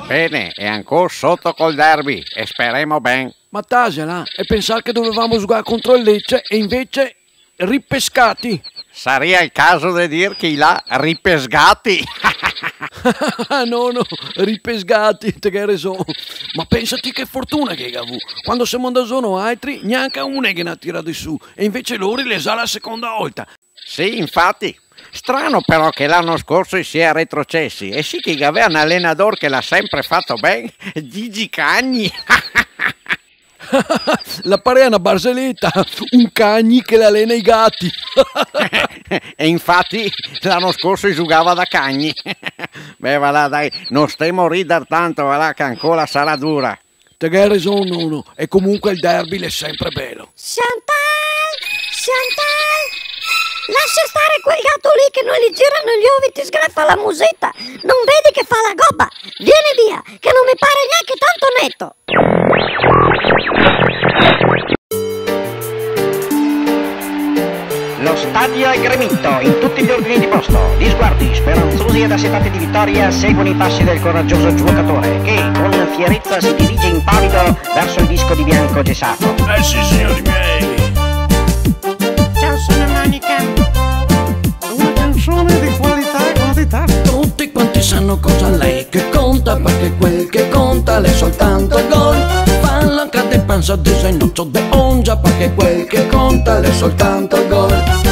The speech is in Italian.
Bene, è ancora sotto col derby e speriamo ben. Ma tasela, e pensare che dovevamo giocare contro il Lecce e invece ripescati. Sarebbe il caso di dire che l'ha ripesgati. No, ripesgati, te che ragione. Ma pensati che fortuna che avevo. Quando siamo da sono altri, neanche una che ne ha tirato su. E invece loro le sa la seconda volta. Sì, infatti. Strano però che l'anno scorso si è retrocessi. E sì che aveva un allenatore che l'ha sempre fatto bene, Gigi Cagni. La pare è una barzelletta, un Cagni che le allena i gatti. E infatti l'anno scorso giocava da Cagni. Beh, va là, dai, non stiamo a ridere tanto, va là, che ancora sarà dura. Te che hai ragione, no. E comunque il derby è sempre bello. Chantal, lascia stare quel gatto lì che non gli girano gli uova e ti sgraffa la musetta. Non vedi che fa la gobba? Vieni via, che non mi pare neanche tanto netto. Lo stadio è gremito in tutti gli ordini di posto. Gli sguardi speranzosi ed assetati di vittoria seguono i passi del coraggioso giocatore che con fierezza si dirige impavido verso il disco di bianco gessato. Sì, signori miei. Ciao, sono Monica. Una canzone di qualità. Tutti quanti sanno cosa lei che conta, perché quel che conta è soltanto il gol. Fanno anche de panza, de senoccio, de ongia, perché quel che conta è soltanto il gol.